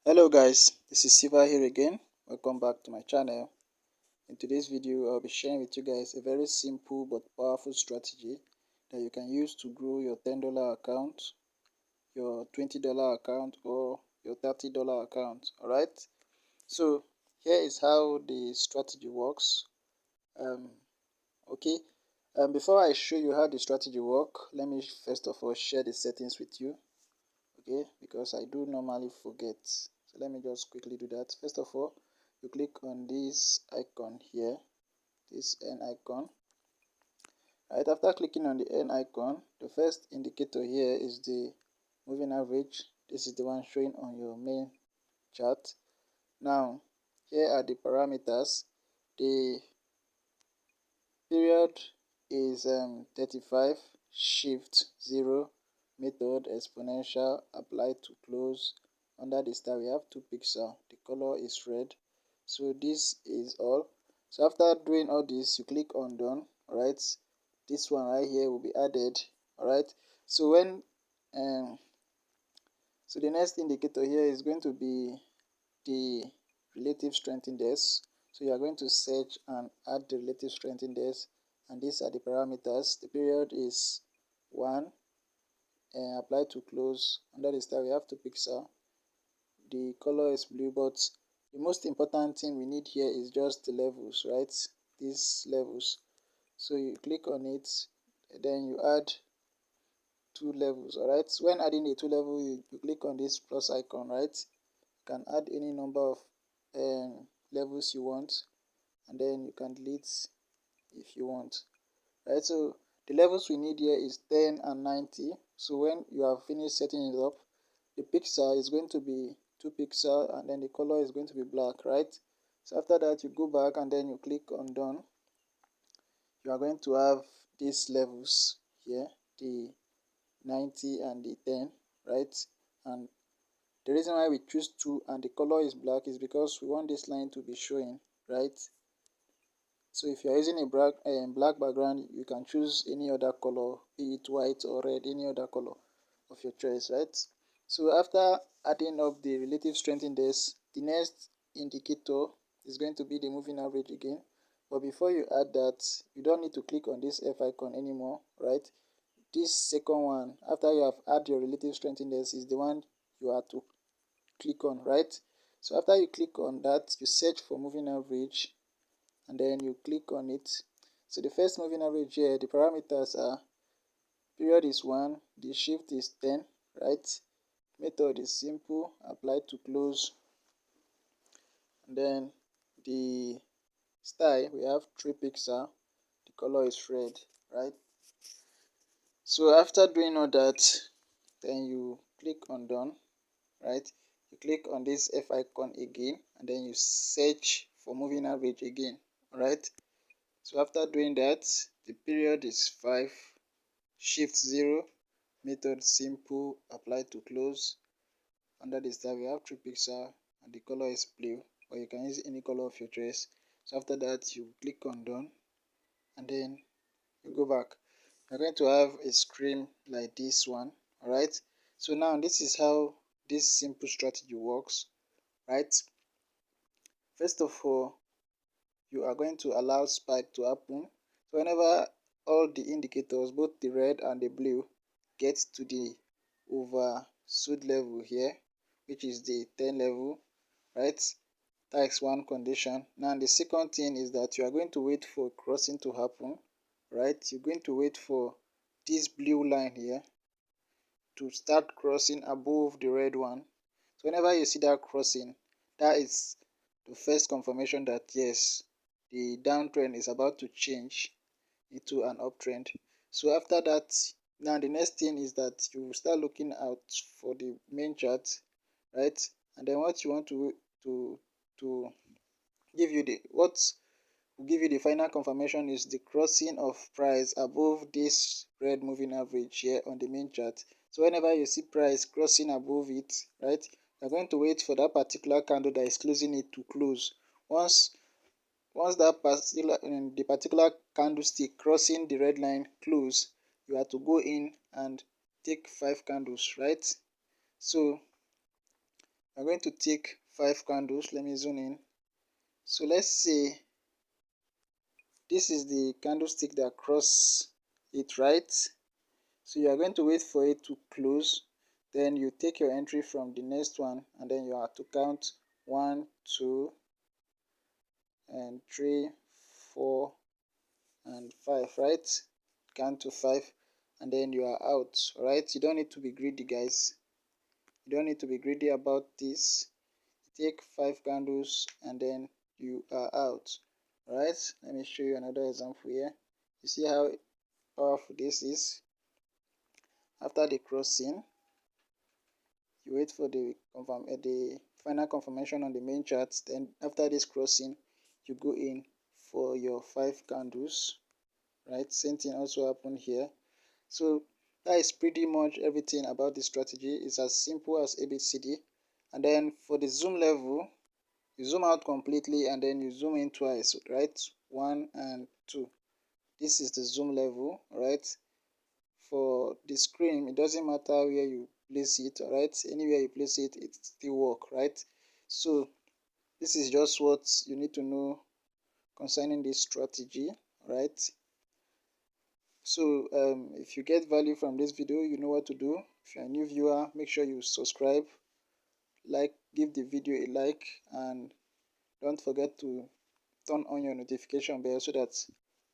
Hello guys, this is Siva here again. Welcome back to my channel. In today's video, I'll be sharing with you guys a very simple but powerful strategy that you can use to grow your $10 account, your $20 account, or your $30 account. Alright, so here is how the strategy works. Okay, before I show you how the strategy works, let me first of all share the settings with you. Okay, because I do normally forget, so let me just quickly do that. First of all, you click on this icon here, this N icon. Right after clicking on the N icon, the first indicator here is the moving average. This is the one showing on your main chart. Now here are the parameters. The period is 35, shift 0, method exponential, apply to close. Under the star we have 2 pixels, the color is red. So this is all. So after doing all this, you click on done. Alright, this one right here will be added. Alright, so when so the next indicator here is going to be the relative strength index. So you are going to search and add the relative strength index, and these are the parameters. The period is 1, and apply to close. Under the star we have 2 pixels. The color is blue, but the most important thing we need here is just the levels, right? These levels. So you click on it, then you add 2 levels. Alright, so when adding the 2 levels, you click on this plus icon, right? You can add any number of levels you want, and then you can delete if you want. Right, so the levels we need here is 10 and 90. So when you have finished setting it up, the pixel is going to be 2 pixels, and then the color is going to be black, right? So after that, you go back and then you click on done. You are going to have these levels here, the 90 and the 10, right? And the reason why we choose 2 and the color is black is because we want this line to be showing, right? So if you are using a black background, you can choose any other color, be it white or red, any other color of your choice, right? So after adding up the relative strength index, the next indicator is going to be the moving average again. But before you add that, you don't need to click on this F icon anymore, right? This second one, after you have added your relative strength index, is the one you have to click on, right? So after you click on that, you search for moving average, and then you click on it. So the first moving average here, the parameters are period is 1, the shift is 10, right? Method is simple, apply to close, and then the style we have 3 pixels, the color is red, right? So after doing all that, then you click on done, right? You click on this F icon again, and then you search for moving average again, right? So after doing that, the period is 5, shift 0, method simple, apply to close. Under the star we have 3 pixels, and the color is blue, or you can use any color of your choice. So after that, you click on done, and then you go back. You're going to have a screen like this one. Alright, so now this is how this simple strategy works, right? First of all, you are going to allow spike to happen. So whenever all the indicators, both the red and the blue, get to the oversold level here, which is the 10 level, right? That is one condition. Now the second thing is that you are going to wait for crossing to happen, right? You're going to wait for this blue line here to start crossing above the red one. So whenever you see that crossing, that is the first confirmation that yes, the downtrend is about to change into an uptrend. So after that, now the next thing is that you start looking out for the main chart, right? And then what you want to give you the what will give you the final confirmation is the crossing of price above this red moving average here on the main chart. So whenever you see price crossing above it, right, you're going to wait for that particular candle that is closing it to close. Once that the particular candlestick crossing the red line close, you have to go in and take 5 candles, right? So I'm going to take 5 candles. Let me zoom in. So let's say this is the candlestick that cross it, right? So you are going to wait for it to close, then you take your entry from the next one, and then you have to count 1, 2, and 3, 4, and 5, right? Count to 5, and then you are out. Right? You don't need to be greedy, guys. You don't need to be greedy about this. Take 5 candles and then you are out. Right? Let me show you another example here. You see how powerful this is? After the crossing, you wait for the final confirmation on the main chart. Then after this crossing, you go in for your 5 candles. Right? Same thing also happened here. So that is pretty much everything about this strategy. It's as simple as ABCD. And then for the zoom level, you zoom out completely and then you zoom in twice, right? 1 and 2. This is the zoom level, right? For the screen, it doesn't matter where you place it, right? Anywhere you place it, it still work, right? So this is just what you need to know concerning this strategy, right? So if you get value from this video, you know what to do. If you're a new viewer, make sure you subscribe, give the video a like, and don't forget to turn on your notification bell so that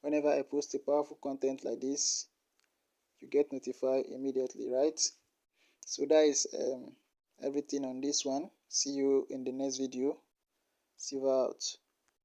whenever I post a powerful content like this, you get notified immediately, right? So that is everything on this one. See you in the next video. Silver out.